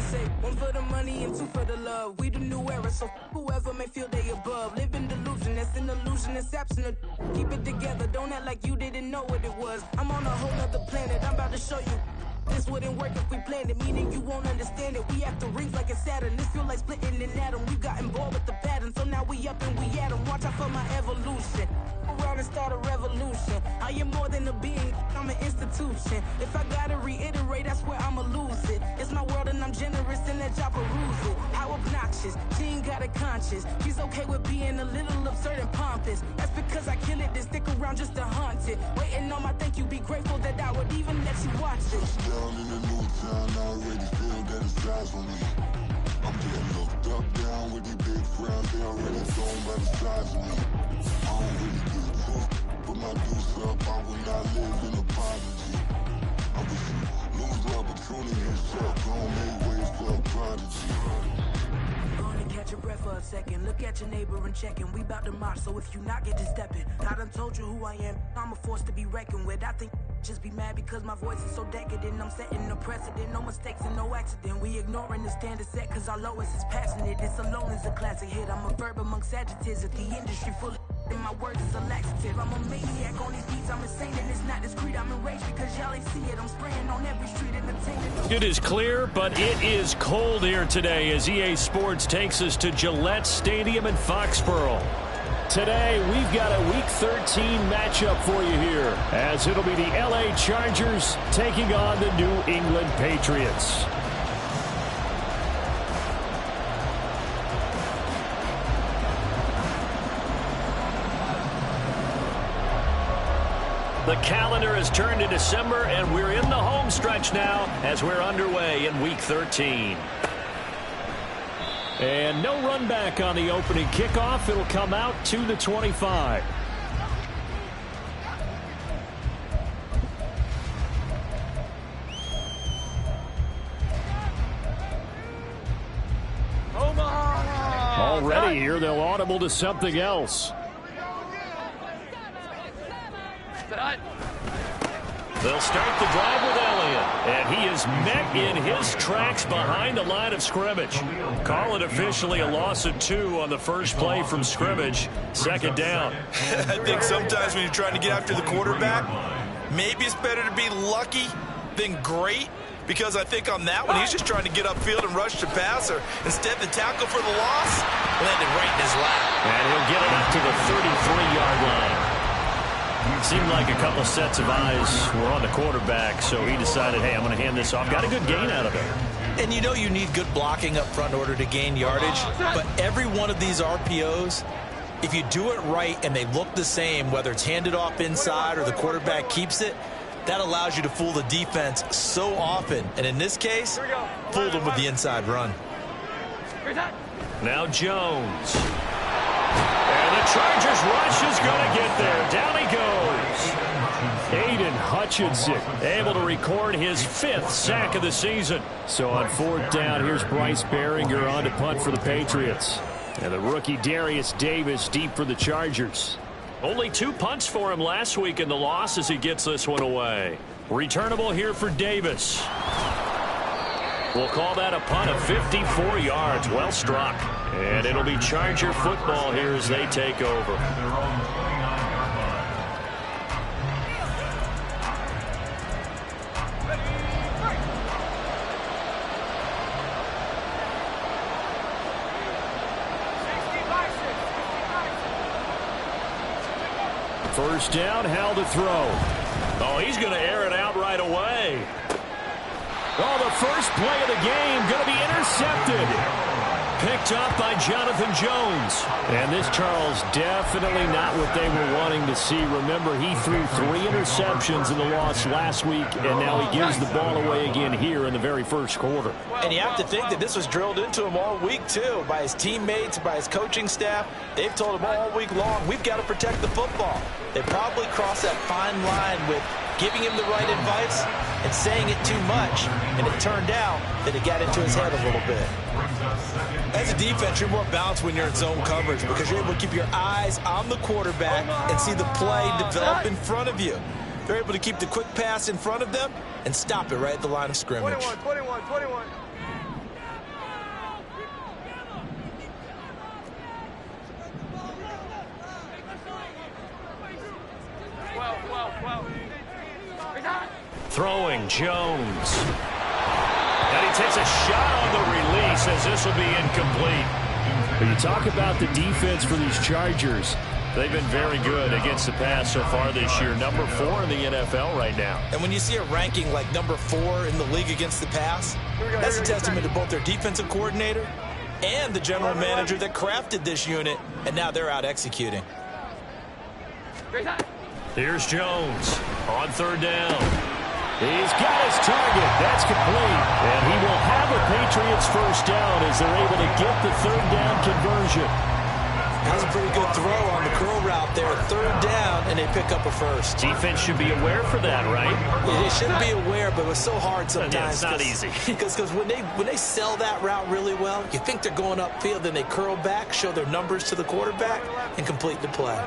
say one for the money and two for the love. We the new era, so whoever may feel they above. Live in delusion, that's an illusion, it's absent. Keep it together, don't act like you didn't know what it was. I'm on a whole nother planet, I'm about to show you. This wouldn't work if we planned it, meaning you won't understand it. We have to rings like a Saturn. This feel like splitting an atom. We got involved with the pattern, so now we up and we at 'em. Watch out for my evolution. Around and start a revolution. I am more than a being, I'm an institution. If I gotta reiterate, that's where I'ma lose it. It's my world and I'm generous and let y'all peruse it. How obnoxious, she ain't got a conscience. She's okay with being a little absurd and pompous. That's because I kill it, then stick around just to haunt it. Waiting on my thank you, be grateful that I would even let you watch it. Down in the new town, I already feel that it's eyes on me. I'm getting looked up, down with these big frowns. They already gone by the size of me. I don't really give a fuck, put my deuce up, I will not live in apology. I wish you lose the opportunity yourself, don't make ways for a prodigy. Gonna catch your breath for a second. Look at your neighbor and check him. We bout to march, so if you not, get to stepping. I done told you who I am. I'm a force to be reckoned with. I think just be mad because my voice is so decadent. I'm setting a precedent, no mistakes and no accident. We ignoring the standard set cause our lowest is passionate. This alone is a classic hit. I'm a verb amongst adjectives. If the industry full of and my words is a laxative. I'm a maniac on these beats. I'm insane and it's not discreet. I'm enraged because y'all ain't see it. I'm spraying on every street entertaining. It is clear, but it is cold here today as EA Sports takes us to Gillette Stadium in Foxborough. Today, we've got a Week 13 matchup for you here, as it'll be the LA Chargers taking on the New England Patriots. The calendar has turned to December, and we're in the home stretch now as we're underway in Week 13. And no run back on the opening kickoff. It'll come out to the 25. Already here, they'll audible to something else. They'll start the drive with Elliott, and he is met in his tracks behind the line of scrimmage. Call it officially a loss of 2 on the first play from scrimmage. Second down. I think sometimes when you're trying to get after the quarterback, maybe it's better to be lucky than great, because I think on that one, he's just trying to get upfield and rush the passer. Instead, the tackle for the loss landed right in his lap. And he'll get it up to the 33-yard line. Seemed like a couple sets of eyes were on the quarterback, so he decided, hey, I'm going to hand this off. Got a good gain out of it. And you know you need good blocking up front in order to gain yardage, but every one of these RPOs, if you do it right and they look the same, whether it's handed off inside or the quarterback keeps it, that allows you to fool the defense so often. And in this case, fooled them with the inside run. Now Jones. And the Chargers rush is going to get there. Down he goes. Aiden Hutchinson able to record his 5th sack of the season. So on 4th down, here's Bryce Behringer on to punt for the Patriots. And the rookie Darius Davis deep for the Chargers. Only 2 punts for him last week in the loss as he gets this one away. Returnable here for Davis. We'll call that a punt of 54 yards. Well struck. And it'll be Charger football here as they take over. First down, Hal to throw. Oh, he's going to air it out right away. Oh, the first play of the game going to be intercepted. Picked up by Jonathan Jones. And this, Charles, definitely not what they were wanting to see. Remember, he threw 3 interceptions in the loss last week, and now he gives the ball away again here in the very first quarter. And you have to think that this was drilled into him all week, too, by his teammates, by his coaching staff. They've told him all week long, we've got to protect the football. They probably crossed that fine line with giving him the right advice and saying it too much, and it turned out that it got into his head a little bit. As a defense, you're more balanced when you're in zone coverage because you're able to keep your eyes on the quarterback and see the play develop in front of you. They're able to keep the quick pass in front of them and stop it right at the line of scrimmage. 21. Throwing, Jones. And he takes a shot on the release as this will be incomplete. But you talk about the defense for these Chargers. They've been very good against the pass so far this year. Number 4 in the NFL right now. And when you see a ranking like number 4 in the league against the pass, that's a testament to both their defensive coordinator and the general manager that crafted this unit, and now they're out executing. Here's Jones on 3rd down. He's got his target. That's complete. And he will have a Patriots first down as they're able to get the 3rd down conversion. That was a pretty good throw on the curl route there. 3rd down, and they pick up a first. Defense should be aware for that, right? Yeah, they should be aware, but it's so hard sometimes. Yeah, it's not easy. Because when they sell that route really well, you think they're going upfield, then they curl back, show their numbers to the quarterback, and complete the play.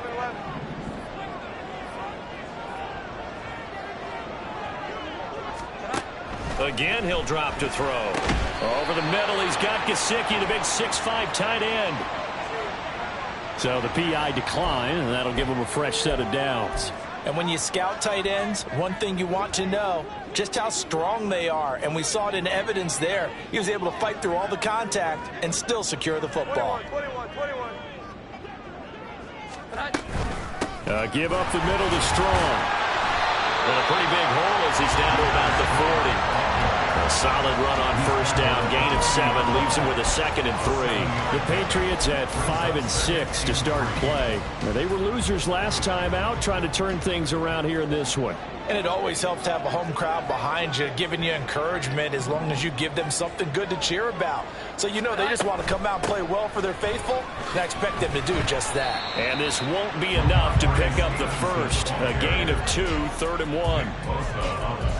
Again, he'll drop to throw. Over the middle, he's got Gesicki, the big 6'5" tight end. So the PI decline, and that'll give him a fresh set of downs. And when you scout tight ends, one thing you want to know, just how strong they are. And we saw it in evidence there. He was able to fight through all the contact and still secure the football. 21. Give up the middle to Strong. And a pretty big hole as he's down to about the 40. A solid run on 1st down. Gain of 7 leaves him with a 2nd and 3. The Patriots at 5 and 6 to start play. Now, they were losers last time out, trying to turn things around here in this one. And it always helps to have a home crowd behind you, giving you encouragement as long as you give them something good to cheer about. So you know they just want to come out and play well for their faithful, and I expect them to do just that. And this won't be enough to pick up the first. A gain of 2, 3rd and 1.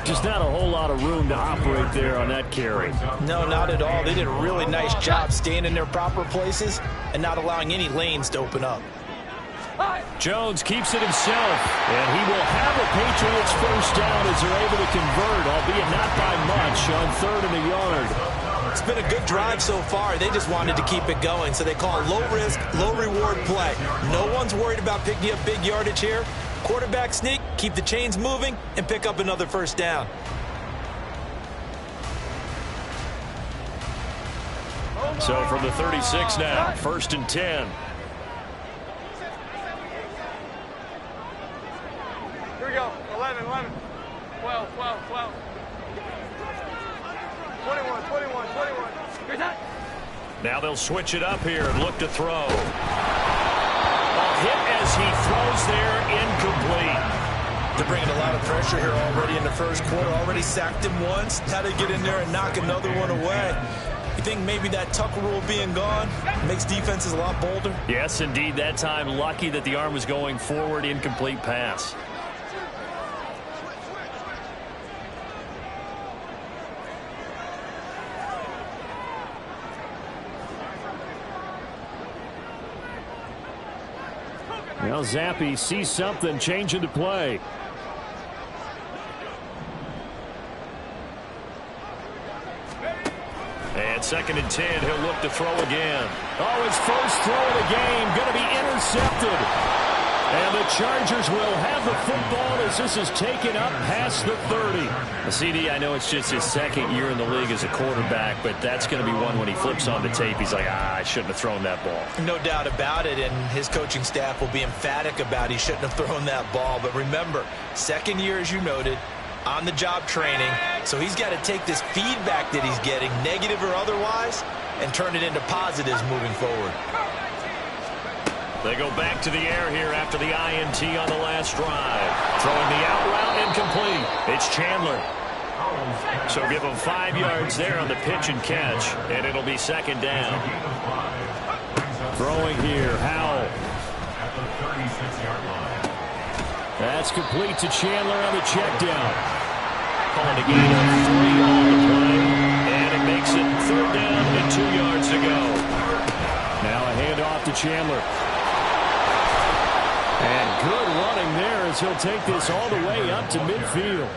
Just not a whole lot of room to operate there on that carry. No, not at all. They did a really nice job staying in their proper places and not allowing any lanes to open up. Jones keeps it himself, and he will have a Patriots first down as they're able to convert, albeit not by much, on 3rd and a yard. It's been a good drive so far. They just wanted to keep it going, so they call it low-risk, low-reward play. No one's worried about picking up big yardage here. Quarterback sneak, keep the chains moving, and pick up another first down. So from the 36 now, 1st and 10. Here we go. 11. 12. 21. Now they'll switch it up here and look to throw. A hit as he throws there, incomplete. They're bringing a lot of pressure here already in the first quarter. Already sacked him once. Had to get in there and knock another one away. You think maybe that Tucker rule being gone makes defenses a lot bolder? Yes, indeed. That time, lucky that the arm was going forward. Incomplete pass. Well, Zappi sees something, changing the play. And 2nd and 10, he'll look to throw again. Oh, his first throw of the game, going to be intercepted. And the Chargers will have the football as this is taken up past the 30. CD, I know it's just his 2nd year in the league as a quarterback, but that's going to be one when he flips on the tape. He's like, I shouldn't have thrown that ball. No doubt about it, and his coaching staff will be emphatic about he shouldn't have thrown that ball. But remember, 2nd year, as you noted, on-the-job training, so he's got to take this feedback that he's getting, negative or otherwise, and turn it into positives moving forward. They go back to the air here after the INT on the last drive. Throwing the out route, incomplete. It's Chandler. So give him 5 yards there on the pitch and catch, and it'll be 2nd down. Throwing here, Howell. That's complete to Chandler on the check down. Calling a gain of 3 on the play, and it makes it 3rd down and 2 yards to go. Now a handoff to Chandler. And good running there as he'll take this all the way up to midfield.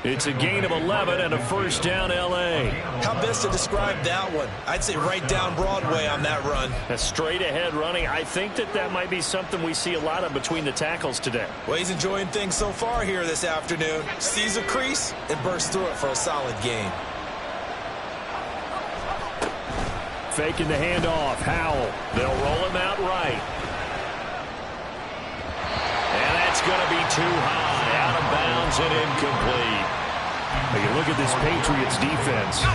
It's a gain of 11 and a first down, L.A. How best to describe that one? I'd say right down Broadway on that run. A straight-ahead running. I think that might be something we see a lot of between the tackles today. Well, he's enjoying things so far here this afternoon. Sees a crease and bursts through it for a solid gain. Faking the handoff. Howell. They'll roll him out right. And that's going to be too high. Out of bounds and incomplete. But you look at this Patriots defense.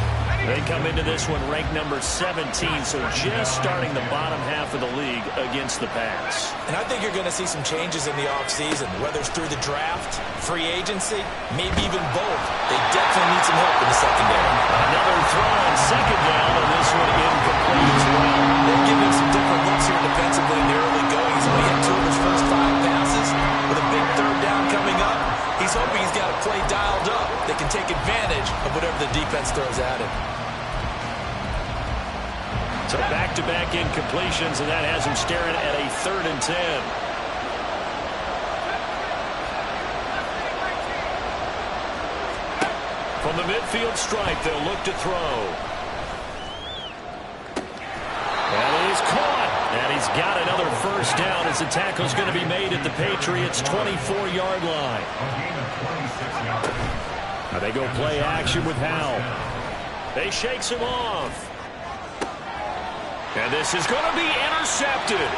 They come into this one ranked number 17, so just starting the bottom half of the league against the pass. And I think you're going to see some changes in the offseason, whether it's through the draft, free agency, maybe even both. They definitely need some help in the secondary. Another throw on second down, and this one incomplete as well. They're giving him some different looks here defensively in the early going. He's only had 2 of his first 5 passes. With a big third down coming up, he's hoping he's got a play dialed up that can take advantage of whatever the defense throws at him. So back-to-back incompletions, and that has him staring at a 3rd and 10. From the midfield stripe, they'll look to throw. And he's caught. And he's got another first down as the tackle's going to be made at the Patriots' 24-yard line. Now they go play action with Howell. They shakes him off. And this is going to be intercepted.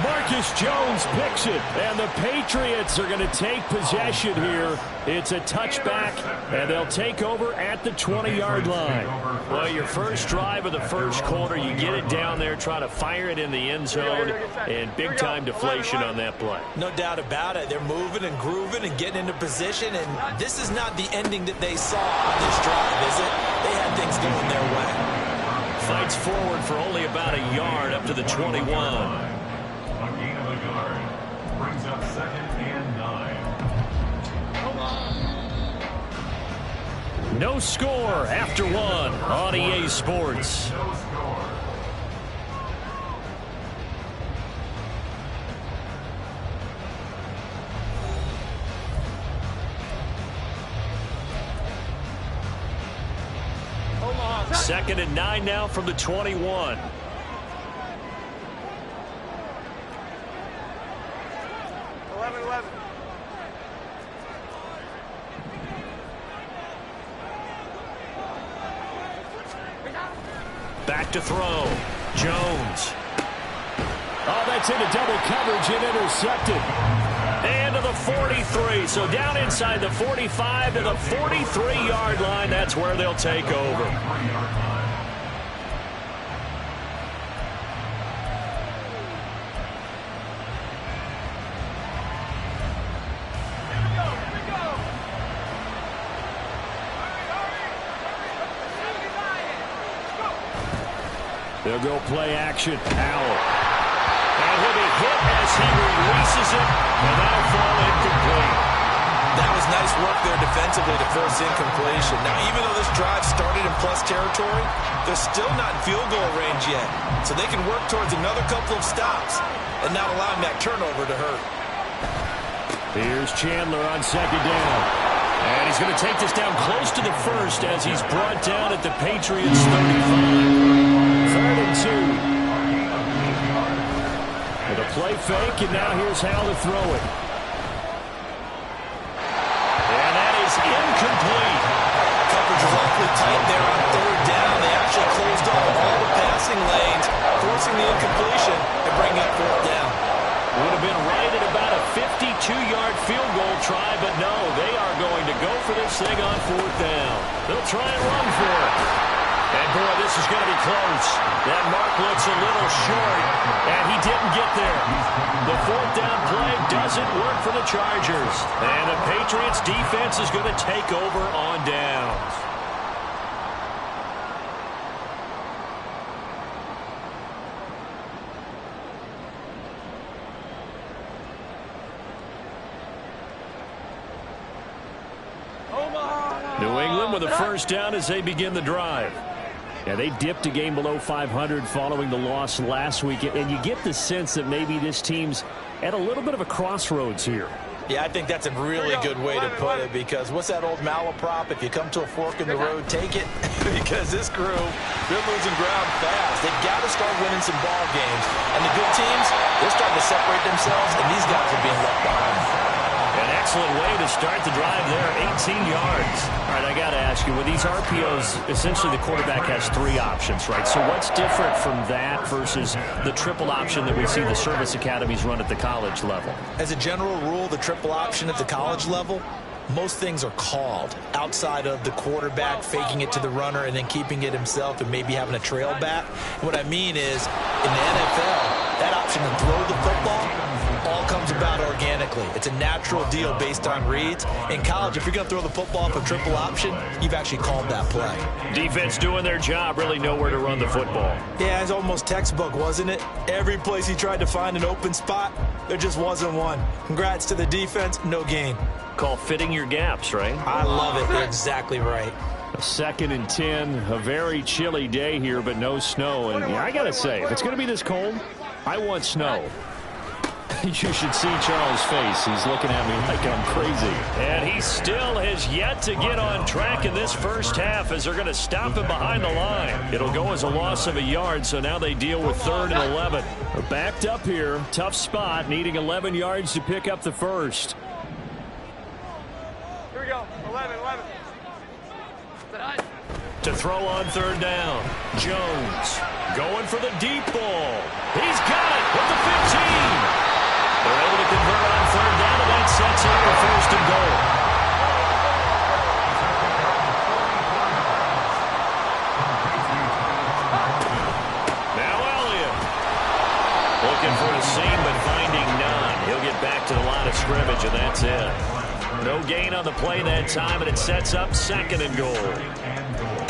Marcus Jones picks it, and the Patriots are going to take possession here. It's a touchback, and they'll take over at the 20-yard line. Well, your first drive of the first quarter, you get it down there, try to fire it in the end zone, and big-time deflation on that play. No doubt about it. They're moving and grooving and getting into position, and this is not the ending that they saw on this drive, is it? They had things going their way. Fights forward for only about a yard up to the 21. A gain of a yard brings up 2nd and 9. No score after 1 on EA Sports. No score. Second and 9 now from the 21. Back to throw. Jones. Oh, that's into double coverage and intercepted. And to the 43. So down inside the 45 to the 43-yard line. That's where they'll take over. They'll go play action. Howell. And he'll be hit as he releases it, and that'll fall incomplete. That was nice work there defensively to force incompletion. Now, even though this drive started in plus territory, they're still not in field goal range yet. So they can work towards another couple of stops and not allowing that turnover to hurt. Here's Chandler on second down. And he's going to take this down close to the first as he's brought down at the Patriots' 35. 3rd and 2. With a play fake, and now here's how to throw it. And that is incomplete. Coverage was awfully tight there on 3rd down. They actually closed off all the passing lanes, forcing the incompletion and bringing up 4th down. Would have been right at about a 52-yard field goal try, but no, they are going to go for this thing on 4th down. They'll try and run for it. And, boy, this is going to be close. That mark looks a little short, and he didn't get there. The 4th down play doesn't work for the Chargers. And the Patriots defense is going to take over on downs. New England with a first down as they begin the drive. Yeah, they dipped a game below 500 following the loss last week, and you get the sense that maybe this team's at a little bit of a crossroads here. Yeah, I think that's a really good way to put it, because what's that old malaprop? If you come to a fork in the road, take it. Because this crew, they're losing ground fast. They've got to start winning some ball games. And the good teams, they're starting to separate themselves, and these guys are being left behind. An excellent way to start the drive there, 18 yards. All right, I got to ask you, with these RPOs, essentially the quarterback has 3 options, right? So what's different from that versus the triple option that we see the service academies run at the college level? As a general rule, the triple option at the college level, most things are called outside of the quarterback faking it to the runner and then keeping it himself and maybe having a trail back. What I mean is, in the NFL, that option to throw the football all comes about organically. It's a natural deal based on reads. In college, if you're going to throw the football off a triple option, you've actually called that play. Defense doing their job, really nowhere to run the football. Yeah, it's almost textbook, wasn't it? Every place he tried to find an open spot, there just wasn't one. Congrats to the defense, no gain. Call fitting your gaps, right? I love it. You're exactly right. A 2nd and 10, a very chilly day here, but no snow. And yeah, I got to say, if it's going to be this cold, I want snow. You should see Charles' face. He's looking at me like I'm crazy. And he still has yet to get on track in this first half as they're going to stop him behind the line. It'll go as a loss of a yard, so now they deal with 3rd and 11. They're backed up here. Tough spot, needing 11 yards to pick up the first. Here we go. 11. To throw on 3rd down. Jones going for the deep ball. He's got it with the 15. They're able to convert on 3rd down, and that sets up the 1st and goal. Now Elliott. Looking for a seam, but finding none. He'll get back to the line of scrimmage, and that's it. No gain on the play that time, and it sets up 2nd and goal.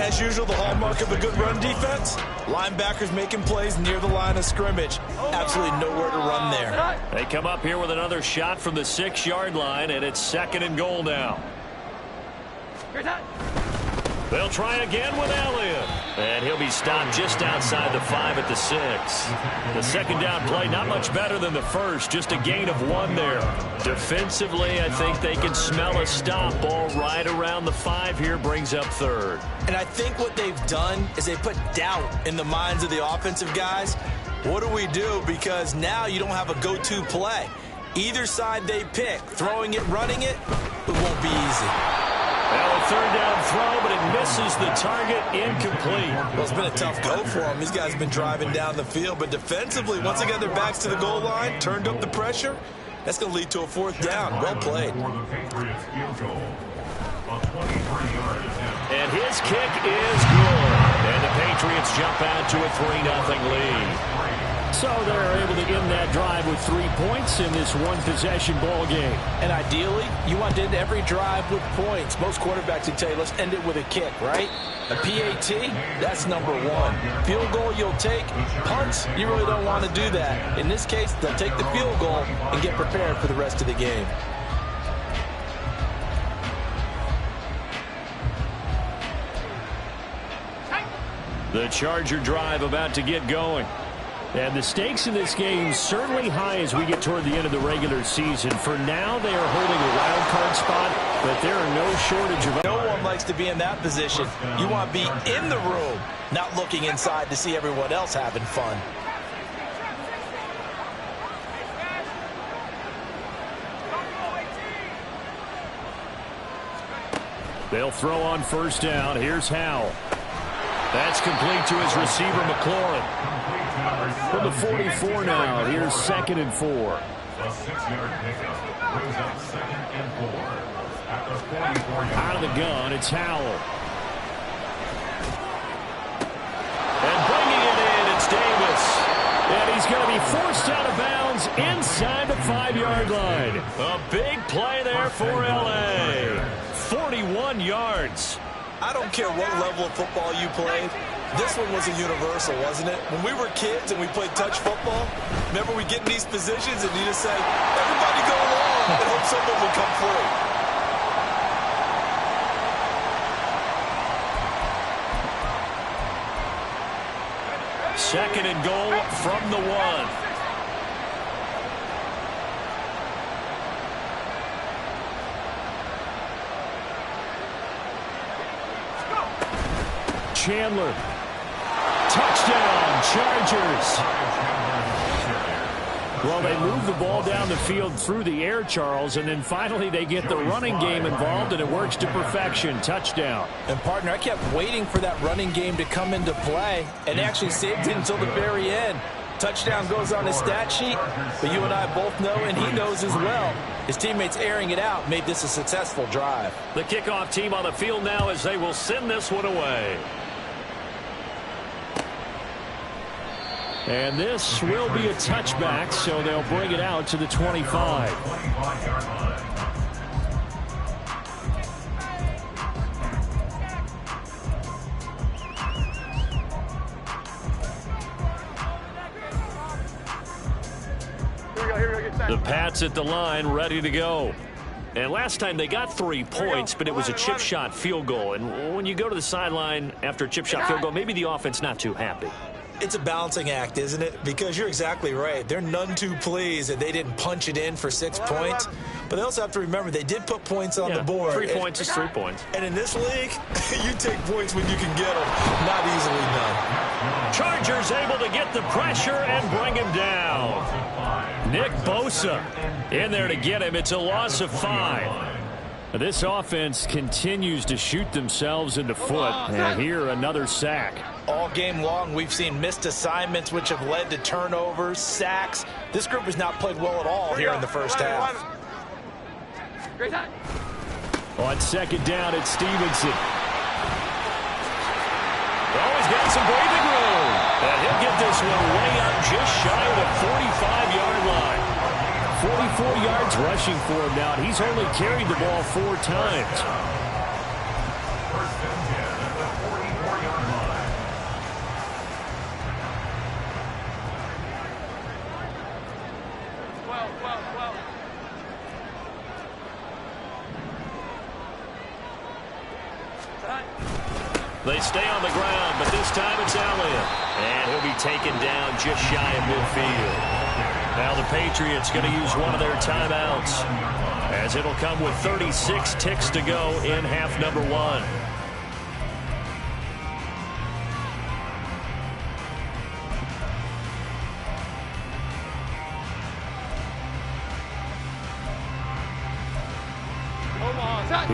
As usual, the hallmark of a good run defense, linebackers making plays near the line of scrimmage. Absolutely nowhere to run there. They come up here with another shot from the 6-yard line, and it's 2nd and goal now. They'll try again with Elliott. And he'll be stopped just outside the 5 at the 6. The 2nd down play, not much better than the first. Just a gain of 1 there. Defensively, I think they can smell a stop. Ball right around the 5 here, brings up 3rd. And I think what they've done is they put doubt in the minds of the offensive guys. What do we do? Because now you don't have a go-to play. Either side they pick, throwing it, running it, it won't be easy. Well, a 3rd down throw, but it misses the target, incomplete. Well, it's been a tough go for them. These guys have been driving down the field, but defensively, once they got their backs to the goal line, turned up the pressure, that's going to lead to a 4th down. Well played. And his kick is good. And the Patriots jump out to a 3-0 lead. So they're able to end that drive with 3 points in this one-possession ball game. And ideally, you want to end every drive with points. Most quarterbacks would tell you, let's end it with a kick, right? A PAT, that's number 1. Field goal you'll take. Punts, you really don't want to do that. In this case, they'll take the field goal and get prepared for the rest of the game. The Charger drive about to get going. And the stakes in this game certainly high as we get toward the end of the regular season. For now, they are holding a wild card spot, but there are no shortage of... No one likes to be in that position. You want to be in the room, not looking inside to see everyone else having fun. They'll throw on 1st down. Here's Howell. That's complete to his receiver, McLaurin. From the 44 now, here's 2nd and 4. A 6-yard pickup brings up 2nd and 4 at the 44-yard. Out of the gun, it's Howell. And bringing it in, it's Davis. And he's going to be forced out of bounds inside the 5-yard line. A big play there for L.A. 41 yards. I don't care what level of football you played. This one was a universal, wasn't it? When we were kids and we played touch football, remember we get in these positions and you just say, everybody go along and hope someone will come through. Second and goal from the 1. Chandler. Touchdown, Chargers. Well, they move the ball down the field through the air, Charles, and then finally they get the running game involved, and it works to perfection. Touchdown. And, partner, I kept waiting for that running game to come into play, and actually saved it until the very end. Touchdown goes on his stat sheet, but you and I both know, and he knows as well, his teammates airing it out made this a successful drive. The kickoff team on the field now as they will send this one away. And this will be a touchback, so they'll bring it out to the 25. The Pats at the line, ready to go. And last time they got 3 points, but it was a chip shot field goal. And when you go to the sideline after a chip shot field goal, maybe the offense not too happy. It's a balancing act, isn't it? Because you're exactly right. They're none too pleased that they didn't punch it in for 6 points. But they also have to remember they did put points on the board. 3 points is 3 points. And in this league, you take points when you can get them. Not easily done. Chargers able to get the pressure and bring him down. Nick Bosa in there to get him. It's a loss of 5. This offense continues to shoot themselves in the foot. And here, another sack. All game long, we've seen missed assignments, which have led to turnovers, sacks. This group has not played well at all here in the first half. On second down, it's Stevenson. Oh, he's got some breathing room. And he'll get this one way up just shy of the 45-yard line. 44 yards rushing for him now. He's only carried the ball 4 times. They stay on the ground, but this time it's Elliott. And he'll be taken down just shy of midfield. Now the Patriots going to use one of their timeouts, as it'll come with 36 ticks to go in half number 1.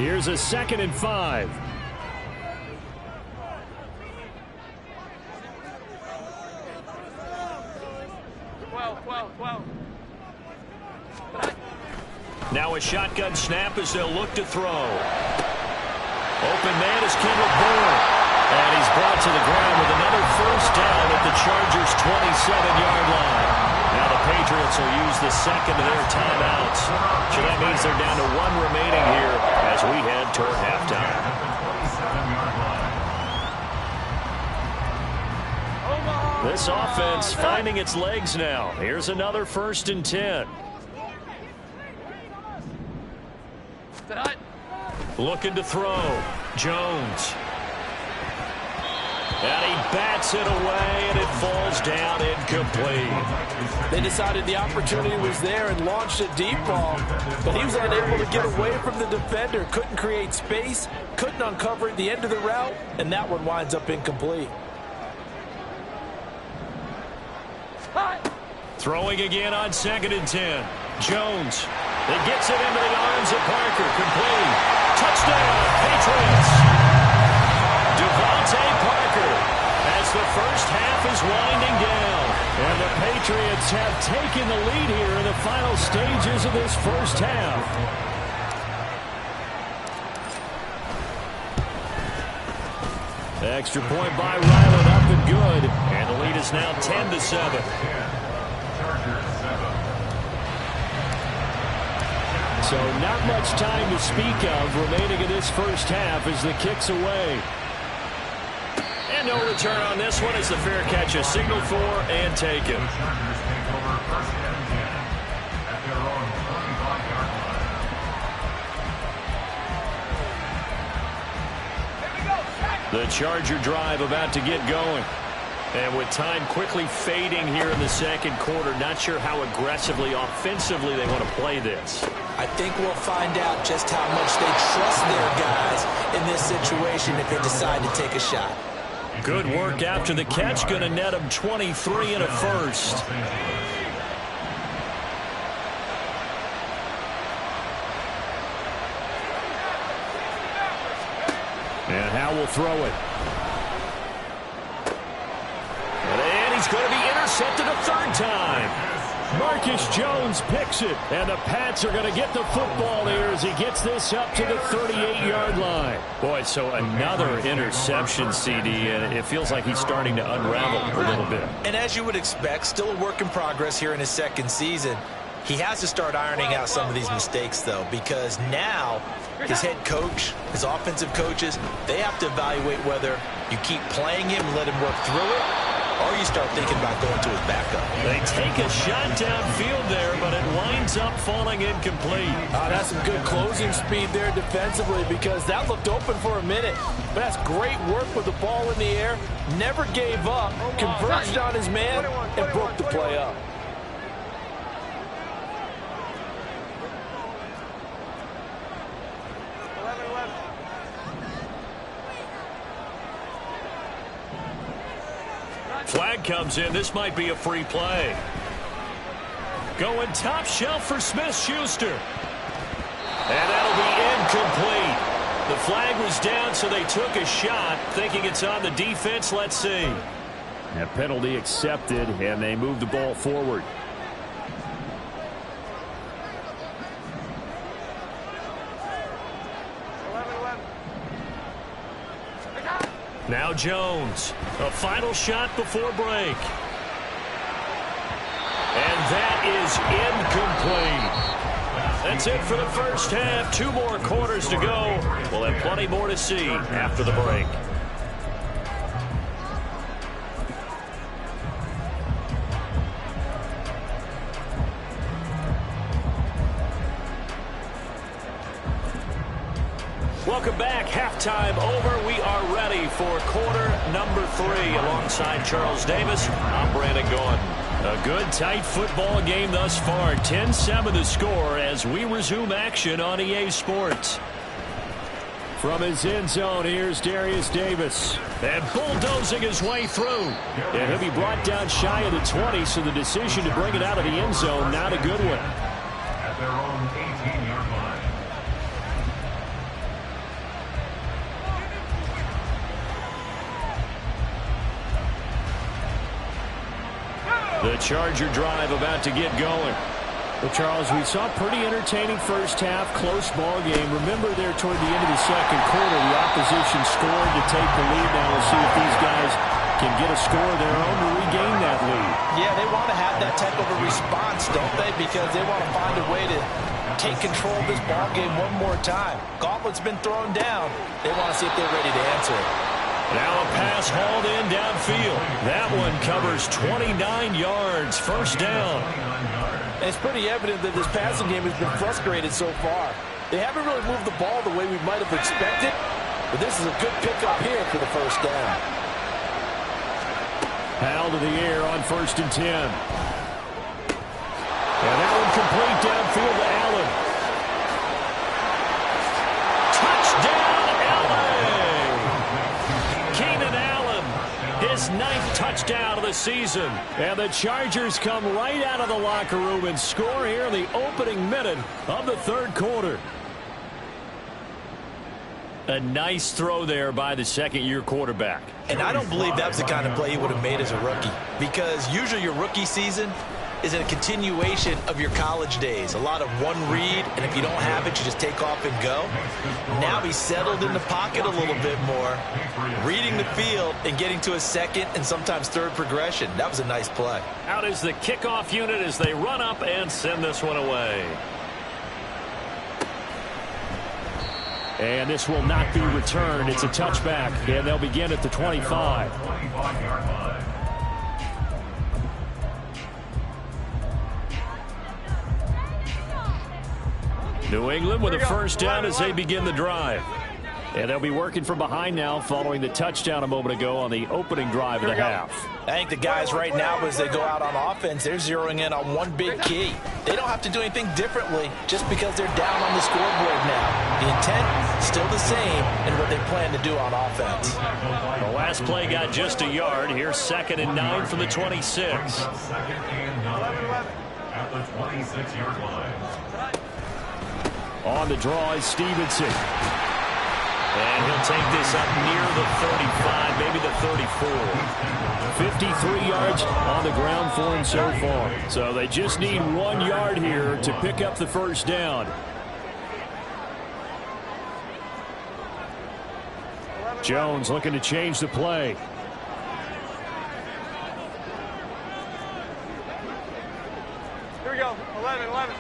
Here's a 2nd and 5. Now a shotgun snap as they'll look to throw. Open man is Kendrick Bourne. And he's brought to the ground with another first down at the Chargers' 27-yard line. Now the Patriots will use the second of their timeouts. So that means they're down to 1 remaining here as we head toward halftime. This offense finding its legs now. Here's another 1st and 10. Looking to throw. Jones. And he bats it away, and it falls down incomplete. They decided the opportunity was there and launched a deep ball, but he was unable to get away from the defender. Couldn't create space, couldn't uncover at the end of the route, and that one winds up incomplete. Throwing again on 2nd and 10. Jones. It gets it into the arms of Parker. Complete. Touchdown, Patriots. Devontae Parker as the first half is winding down. And the Patriots have taken the lead here in the final stages of this first half. Extra point by Ryland, up and good. And the lead is now 10-7. So not much time to speak of remaining in this first half as the kick's away. And no return on this one as the fair catch is signaled for and taken. The Charger drive about to get going. And with time quickly fading here in the second quarter, not sure how aggressively, offensively they want to play this. I think we'll find out just how much they trust their guys in this situation if they decide to take a shot. Good work after the catch. Going to net him 23 and a first. And Howe will throw it. And he's going to be intercepted a third time. Marcus Jones picks it, and the Pats are going to get the football here as he gets this up to the 38-yard line. Boy, so another interception, CD, and it feels like he's starting to unravel a little bit. And as you would expect, still a work in progress here in his second season. He has to start ironing out some of these mistakes, though, because now his head coach, his offensive coaches, they have to evaluate whether you keep playing him and let him work through it, or you start thinking about going to his backup. They take a shot downfield there, but it winds up falling incomplete. That's some good closing speed there defensively, because that looked open for a minute. But that's great work with the ball in the air. Never gave up, converged on his man, and broke the play up. Flag comes in. This might be a free play. Going top shelf for Smith-Schuster. And that'll be incomplete. The flag was down, so they took a shot, thinking it's on the defense. Let's see. A penalty accepted, and they move the ball forward. Now Jones, a final shot before break. And that is incomplete. That's it for the first half. 2 more quarters to go. We'll have plenty more to see after the break. Welcome back. Halftime over. We are ready for quarter number 3. Alongside Charles Davis, I'm Brandon Gordon. A good, tight football game thus far. 10-7 the score as we resume action on EA Sports. From his end zone, here's Darius Davis. And bulldozing his way through. And he'll be brought down shy of the 20, so the decision to bring it out of the end zone, not a good one. At their own 18-yard line. The Charger drive about to get going. Well, Charles, we saw a pretty entertaining first half, close ball game. Remember there toward the end of the second quarter, the opposition scored to take the lead. Now we'll see if these guys can get a score of their own to regain that lead. Yeah, they want to have that type of a response, don't they? Because they want to find a way to take control of this ball game one more time. Gauntlet's been thrown down. They want to see if they're ready to answer it. Now a pass hauled in downfield. That one covers 29 yards. First down. And it's pretty evident that this passing game has been frustrated so far. They haven't really moved the ball the way we might have expected, but this is a good pickup here for the first down. Howell to the air on 1st and 10. And that one complete downfield to Allen. Touchdown, Allen! Keenan Allen, his 9th touchdown of the season. And the Chargers come right out of the locker room and score here in the opening minute of the third quarter. A nice throw there by the second-year quarterback. And I don't believe that was the kind of play he would have made as a rookie, because usually your rookie season is a continuation of your college days. A lot of one read, and if you don't have it, you just take off and go. Now he's settled in the pocket a little bit more, reading the field and getting to a second and sometimes third progression. That was a nice play. Out is the kickoff unit as they run up and send this one away. And this will not be returned. It's a touchback, and they'll begin at the 25. New England with a first down as they begin the drive. And they'll be working from behind now following the touchdown a moment ago on the opening drive of the half. I think the guys right now, as they go out on offense, they're zeroing in on one big key. They don't have to do anything differently just because they're down on the scoreboard now. The intent still the same, and what they plan to do on offense. The last play got just a yard. Here's 2nd and 9 from the 26. 2nd and 9 at the 26-yard line. On the draw is Stevenson. And he'll take this up near the 35, maybe the 34. 53 yards on the ground for him so far. So they just need 1 yard here to pick up the first down. Jones looking to change the play. Here we go, 11.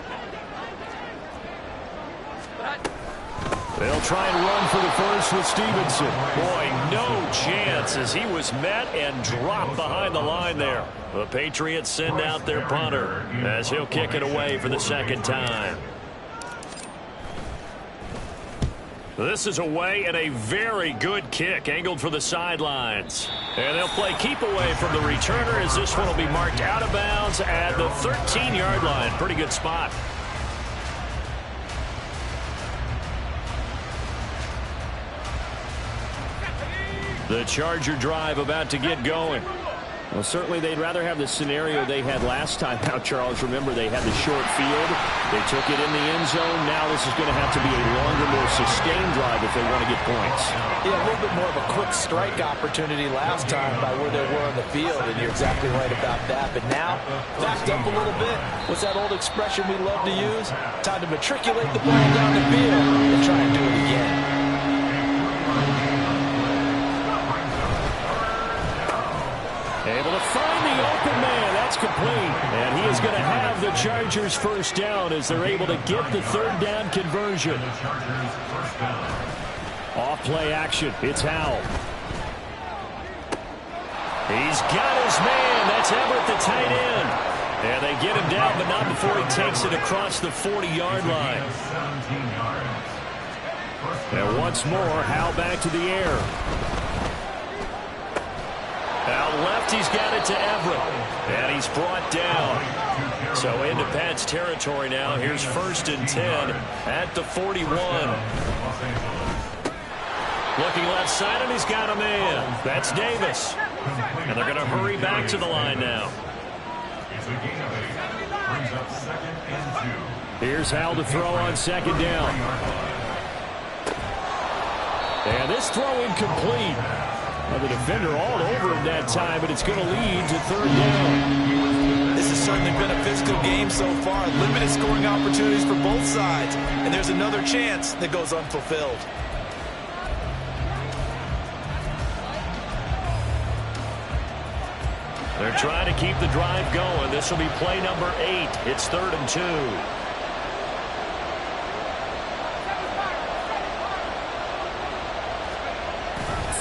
They'll try and run for the first with Stevenson. Boy, no chance as he was met and dropped behind the line there. The Patriots send out their punter as he'll kick it away for the 2nd time. This is away and a very good kick angled for the sidelines. And they'll play keep away from the returner as this one will be marked out of bounds at the 13-yard line. Pretty good spot. The Charger drive about to get going. Well, certainly they'd rather have the scenario they had last time out, Charles. Remember, they had the short field. They took it in the end zone. Now this is going to have to be a longer, more sustained drive if they want to get points. Yeah, a little bit more of a quick strike opportunity last time by where they were on the field, and you're exactly right about that. But now, backed up a little bit. What's that old expression we love to use? Time to matriculate the ball down the field and try and do it again. Able to find the open man. That's complete. And he is going to have the Chargers first down as they're able to get the 3rd down conversion. Off play action. It's Howell. He's got his man. That's Everett, the tight end. And they get him down, but not before he takes it across the 40-yard line. And once more, Howell back to the air. Out left, he's got it to Everett. And he's brought down. So into Pat's territory now. Here's 1st and 10 at the 41. Looking left side, and he's got a man. That's Davis. And they're going to hurry back to the line now. It's a gain of 8. Brings up 2nd and 2. Here's Howell to throw on 2nd down. And this throw incomplete. Well, the defender all over him that time, but it's going to lead to 3rd down. This has certainly been a physical game so far. Limited scoring opportunities for both sides. And there's another chance that goes unfulfilled. They're trying to keep the drive going. This will be play number 8. It's 3rd and 2.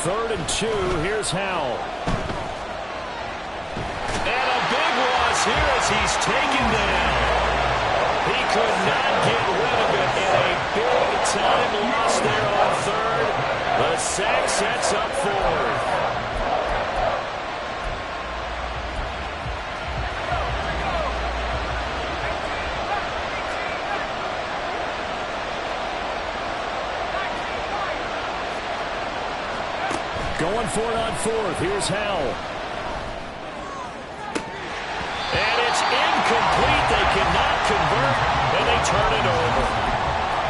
3rd and 2. Here's Howell. And a big loss here as he's taken down. He could not get rid of it in a big-time loss there on 3rd. The sack sets up 4th. Going for it on 4th. Here's Howell. And it's incomplete. They cannot convert, and they turn it over.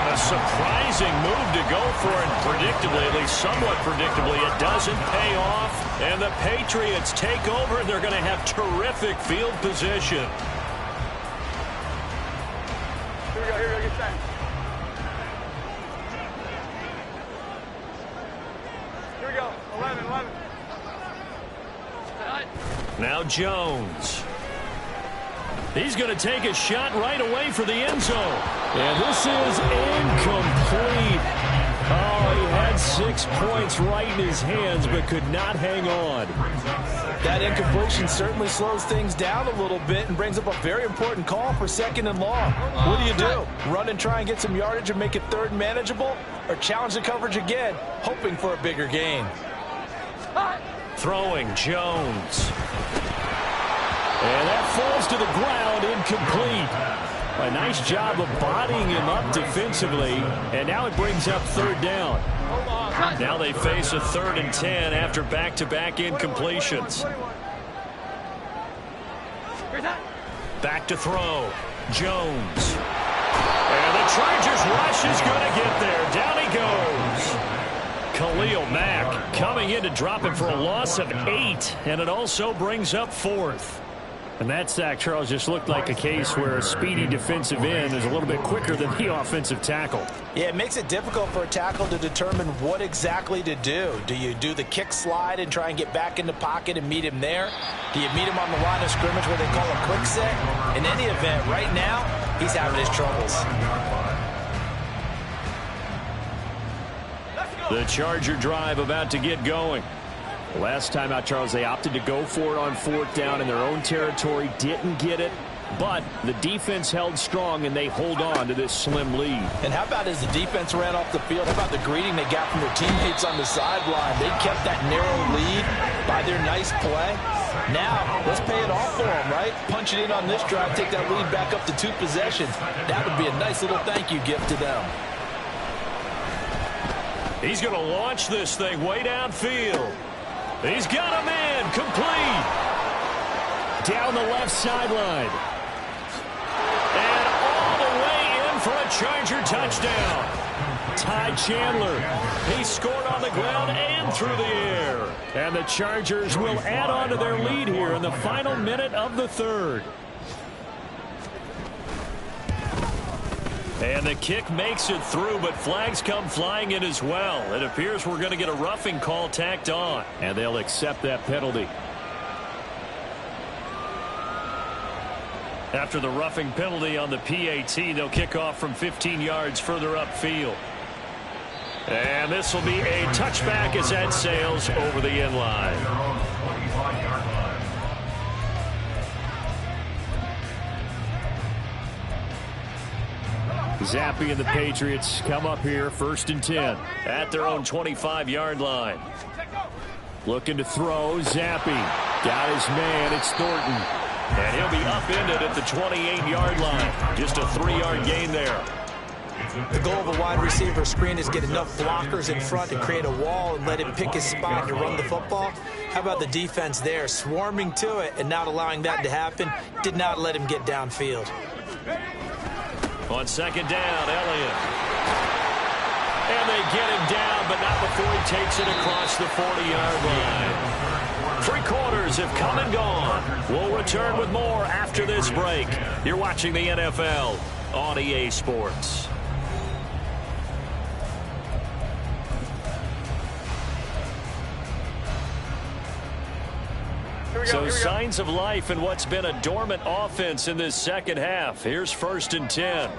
A surprising move to go for it predictably, at least somewhat predictably. It doesn't pay off, and the Patriots take over, and they're going to have terrific field position. Here we go, get set. Here we go, 11. Now Jones. He's going to take a shot right away for the end zone. And this is incomplete. Oh, he had 6 points right in his hands, but could not hang on. That incompletion certainly slows things down a little bit and brings up a very important call for 2nd and long. What do? Run and try and get some yardage and make it 3rd manageable? Or challenge the coverage again, hoping for a bigger gain? Throwing Jones. And that falls to the ground, incomplete. A nice job of bodying him up defensively, and now it brings up third down. Now they face a 3rd and 10 after back-to-back incompletions. Back to throw. Jones. And the Chargers rush is going to get there. Down he goes. Khalil Mack coming in to drop him for a loss of 8, and it also brings up 4th. And that sack, Charles, just looked like a case where a speedy defensive end is a little bit quicker than the offensive tackle. Yeah, it makes it difficult for a tackle to determine what exactly to do. Do you do the kick slide and try and get back in the pocket and meet him there? Do you meet him on the line of scrimmage where they call a quick set? In any event, right now, he's having his troubles. The Charger drive about to get going. Last time out, Charles, they opted to go for it on 4th down in their own territory. Didn't get it, but the defense held strong, and they hold on to this slim lead. And how about as the defense ran off the field, how about the greeting they got from their teammates on the sideline? They kept that narrow lead by their nice play. Now, let's pay it off for them, right? Punch it in on this drive, take that lead back up to 2 possessions. That would be a nice little thank you gift to them. He's going to launch this thing way downfield. He's got him in, complete. Down the left sideline. And all the way in for a Charger touchdown. Ty Chandler. He scored on the ground and through the air. And the Chargers will add on to their lead here in the final minute of the 3rd. And the kick makes it through, but flags come flying in as well. It appears we're going to get a roughing call tacked on, and they'll accept that penalty. After the roughing penalty on the PAT, they'll kick off from 15 yards further upfield. And this will be a touchback as that sails over the end line. Zappe and the Patriots come up here 1st and 10 at their own 25-yard line. Looking to throw. Zappe got his man. It's Thornton. And he'll be upended at the 28-yard line. Just a 3-yard gain there. The goal of a wide receiver screen is get enough blockers in front to create a wall and let him pick his spot to run the football. How about the defense there, swarming to it and not allowing that to happen? Did not let him get downfield. On 2nd down, Elliott. And they get him down, but not before he takes it across the 40-yard line. 3 quarters have come and gone. We'll return with more after this break. You're watching the NFL on EA Sports. So signs of life in what's been a dormant offense in this second half. Here's 1st and 10.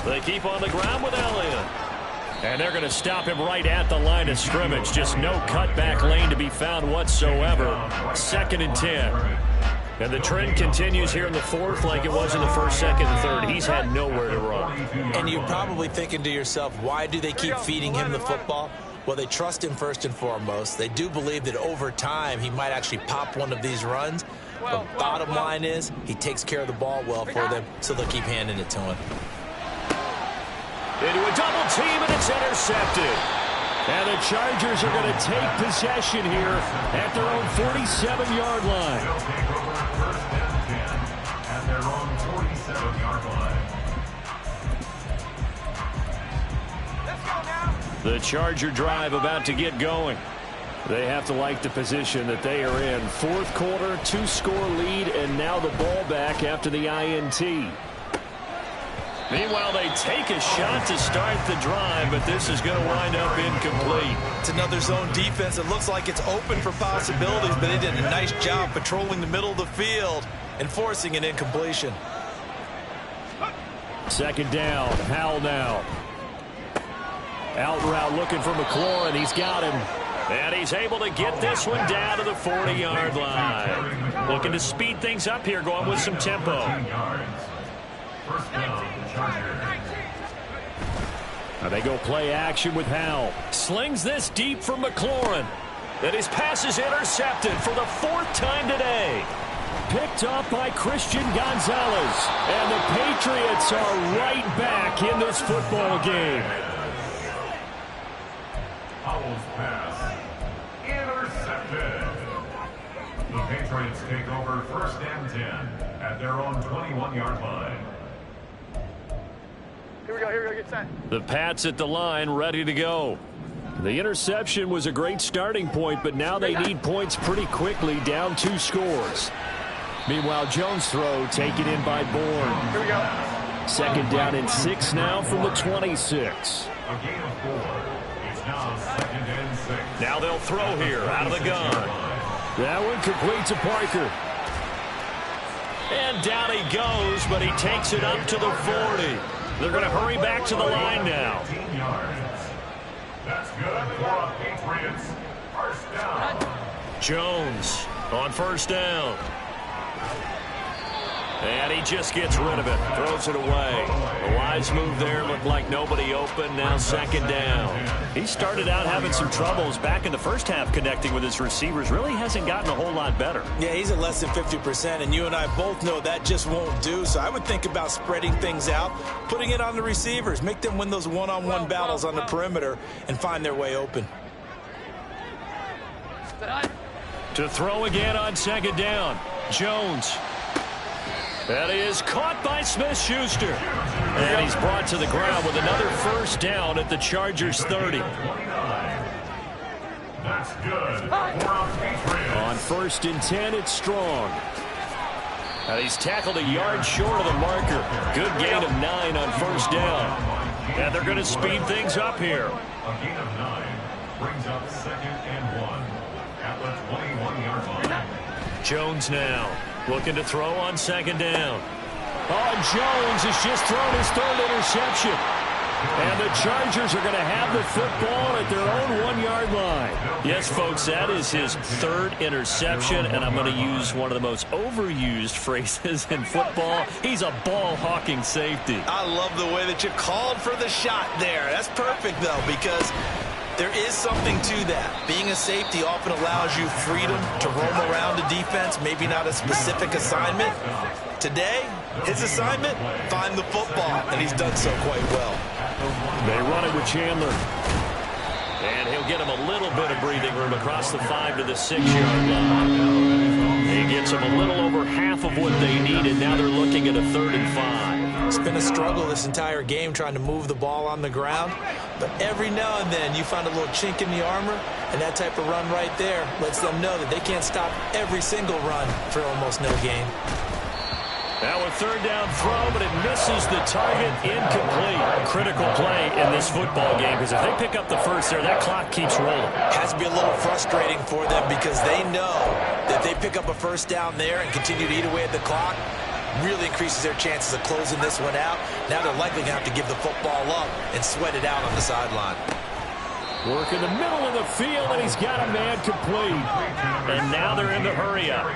They keep on the ground with Elliott. And they're going to stop him right at the line of scrimmage. Just no cutback lane to be found whatsoever. 2nd and 10. And the trend continues here in the 4th like it was in the 1st, 2nd, and 3rd. He's had nowhere to run. And you're probably thinking to yourself, why do they keep feeding him the football? Well, they trust him first and foremost. They do believe that over time he might actually pop one of these runs. But bottom line is he takes care of the ball well for them, so they'll keep handing it to him. Into a double team, and it's intercepted. And the Chargers are going to take possession here at their own 47-yard line. They'll take over 1st and 10 at their own 47-yard line. The Charger drive about to get going. They have to like the position that they are in. 4th quarter, 2-score lead, and now the ball back after the INT. Meanwhile, they take a shot to start the drive, but this is going to wind up incomplete. It's another zone defense. It looks like it's open for possibilities, but they did a nice job patrolling the middle of the field and forcing an incompletion. 2nd down. Howell now. Out route looking for McLaurin. He's got him. And he's able to get this one down to the 40-yard line. Looking to speed things up here, going with some tempo. First down, Chargers. Now they go play action with Howell. Slings this deep for McLaurin. And his pass is intercepted for the 4th time today. picked up by Christian Gonzalez. And the Patriots are right back in this football game. Howell's pass. Intercepted. The Patriots take over 1st and 10 at their own 21-yard line. Here we go, get set. The Pats at the line, ready to go. The interception was a great starting point, but now they need points pretty quickly, down 2 scores. Meanwhile, Jones' throw taken in by Bourne. Here we go. 2nd down and 6 now from the 26. A gain of 4. It's now 2nd and 6. Now they'll throw here out of the gun. That one complete to Parker. And down he goes, but he takes it up to the 40. They're going to hurry back to the line now. 18 yards. That's good for a Patriots 1st down. Jones on 1st down. And he just gets rid of it. Throws it away. The wise move there. Looked like nobody open. Now 2nd down. He started out having some troubles back in the first half connecting with his receivers. Really hasn't gotten a whole lot better. Yeah, he's at less than 50%, and you and I both know that just won't do. So I would think about spreading things out, putting it on the receivers, make them win those one-on-one battles on the perimeter and find their way open. To throw again on 2nd down. Jones. That is caught by Smith-Schuster. And he's brought to the ground with another 1st down at the Chargers 30. That's good for a Patriots. On 1st and 10, it's Strong. And he's tackled a yard short of the marker. Good gain of 9 on 1st down. And they're going to speed things up here. A gain of 9 brings up 2nd and 1 at the 21-yard line. Jones now looking to throw on 2nd down. Oh, Jones has just thrown his 3rd interception. And the Chargers are going to have the football at their own 1-yard line. Yes, folks, that is his 3rd interception, and I'm going to use one of the most overused phrases in football. He's a ball-hawking safety. I love the way that you called for the shot there. That's perfect, though, because there is something to that. Being a safety often allows you freedom to roam around a defense, maybe not a specific assignment. Today, his assignment, find the football, and he's done so quite well. They run it with Chandler. And he'll get him a little bit of breathing room across the 5 to the 6-yard line. He gets them a little over half of what they needed. Now they're looking at a 3rd and 5. It's been a struggle this entire game trying to move the ball on the ground. But every now and then you find a little chink in the armor, and that type of run right there lets them know that they can't stop every single run for almost no gain. Now a 3rd down throw, but it misses the target. Incomplete. Critical play in this football game, because if they pick up the 1st there, that clock keeps rolling. Has to be a little frustrating for them because they know that they pick up a 1st down there and continue to eat away at the clock, really increases their chances of closing this one out. Now they're likely going to have to give the football up and sweat it out on the sideline. Work in the middle of the field, and he's got a man complete. And now they're in the hurry up.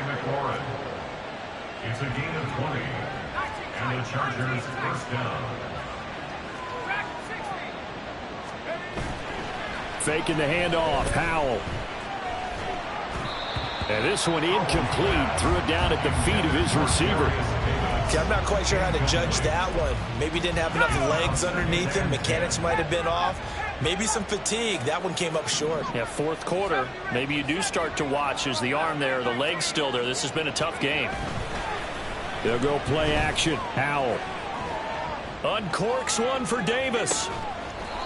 It's a gain of 20. And the Chargers 1st down. Faking the handoff. Howell. And this one incomplete. Threw it down at the feet of his receiver. I'm not quite sure how to judge that one. Maybe didn't have enough legs underneath him. Mechanics might have been off. Maybe some fatigue. That one came up short. Yeah, 4th quarter. Maybe you do start to watch as the arm there, the leg's still there. This has been a tough game. They'll go play action. Howell. Uncorks one for Davis.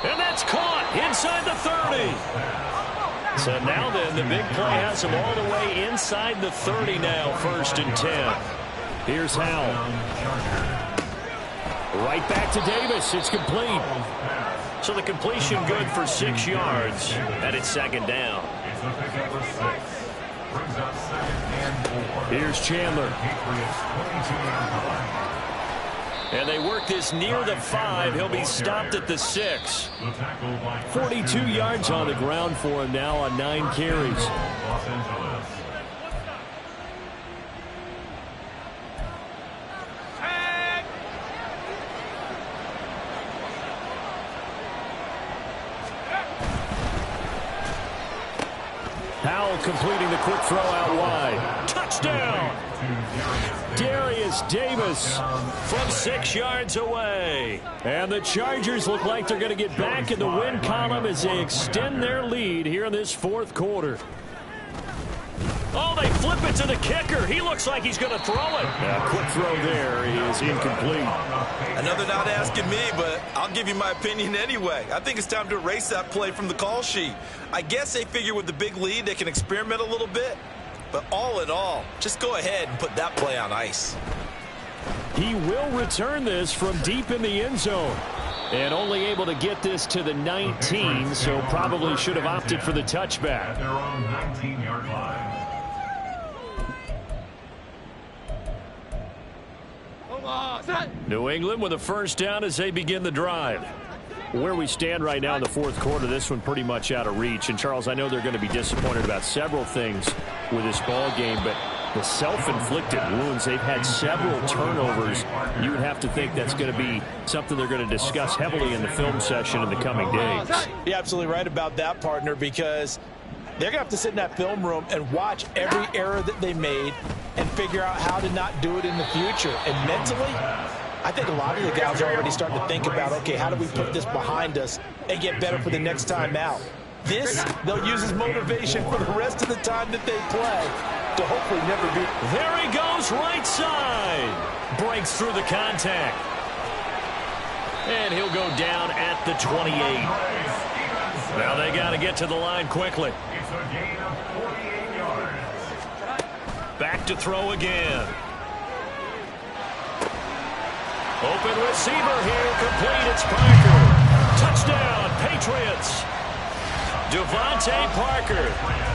And that's caught inside the 30. So now then, the big play has him all the way inside the 30 now, 1st and 10. Here's Howell. Right back to Davis. It's complete. So the completion good for 6 yards, and it's 2nd down. It's a pickup of 6. Brings up 2nd and 4. Here's Chandler. Patriots 22-yard line. And they work this near the 5. He'll be stopped at the 6. The tackle by 42 yards on the ground for him now on 9 carries. Los Angeles. Howell completing the quick throw out wide. Touchdown! Darius Davis from 6 yards away. And the Chargers look like they're going to get back in the win column as they extend their lead here in this fourth quarter. Oh, they flip it to the kicker. He looks like he's going to throw it. Quick throw there is incomplete. Another not asking me, but I'll give you my opinion anyway. I think it's time to erase that play from the call sheet. I guess they figure with the big lead they can experiment a little bit. But all in all, just go ahead and put that play on ice. He will return this from deep in the end zone. And only able to get this to the 19, so probably should have opted for the touchback. At their own 19-yard line. New England with a first down as they begin the drive. Where we stand right now in the fourth quarter, this one pretty much out of reach. And, Charles, I know they're going to be disappointed about several things with this ball game, but the self-inflicted wounds, they've had several turnovers. You would have to think that's going to be something they're going to discuss heavily in the film session in the coming days. You're absolutely right about that, partner, because they're going to have to sit in that film room and watch every error that they made and figure out how to not do it in the future. And mentally, I think a lot of the guys are already starting to think about, okay, how do we put this behind us and get better for the next time out? This, they'll use as motivation for the rest of the time that they play to hopefully never be. There he goes, right side. Breaks through the contact. And he'll go down at the 28. Now they got to get to the line quickly. It's a gain of 48 yards. Back to throw again. Open receiver here, complete. It's Parker. Touchdown, Patriots. Devontae Parker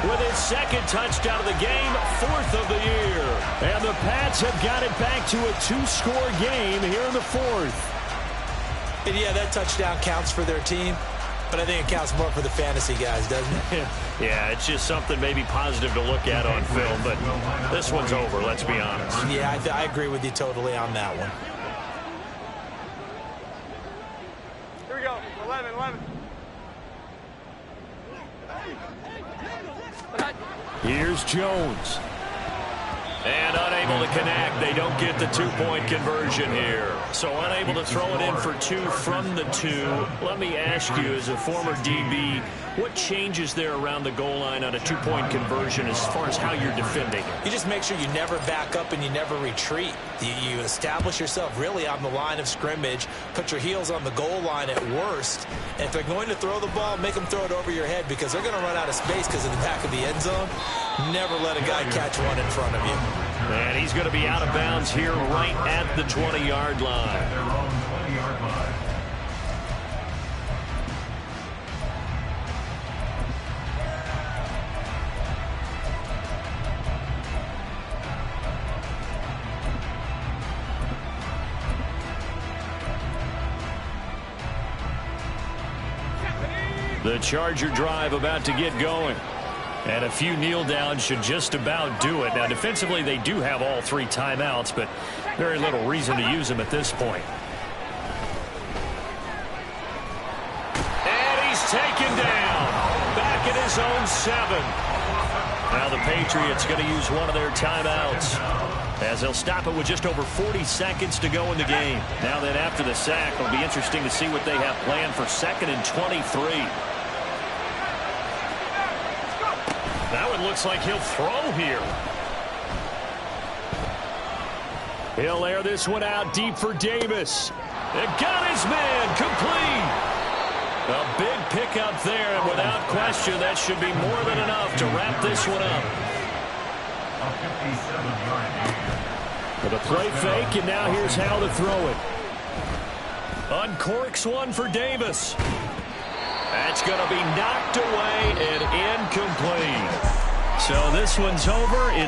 with his second touchdown of the game, fourth of the year. And the Pats have got it back to a two-score game here in the fourth. And yeah, that touchdown counts for their team, but I think it counts more for the fantasy guys, doesn't it? Yeah, it's just something maybe positive to look at on film, but this one's over, let's be honest. Yeah, I agree with you totally on that one. Here we go. 11, 11. Here's Jones. And unable to connect. They don't get the two-point conversion here. So unable to throw it in for two from the two. Let me ask you, as a former DB, what changes there around the goal line on a two-point conversion as far as how you're defending? You just make sure you never back up and you never retreat. You establish yourself really on the line of scrimmage, put your heels on the goal line at worst, and if they're going to throw the ball, make them throw it over your head because they're going to run out of space because of the back of the end zone. Never let a guy catch one in front of you. And he's going to be out of bounds here right at the 20-yard line. Their own 20-yard line. The Charger drive about to get going. And a few kneel downs should just about do it. Now, defensively, they do have all three timeouts, but very little reason to use them at this point. And he's taken down. Back at his own 7. Now the Patriots going to use one of their timeouts as they'll stop it with just over 40 seconds to go in the game. Now then, after the sack, it'll be interesting to see what they have planned for 2nd and 23. That one looks like he'll throw here. He'll air this one out deep for Davis. It got his man complete. A big pickup there, and without question, that should be more than enough to wrap this one up. A 57-yard gain. With a play fake, and now here's how to throw it. Uncorks one for Davis. That's going to be knocked away and incomplete. So this one's over. It's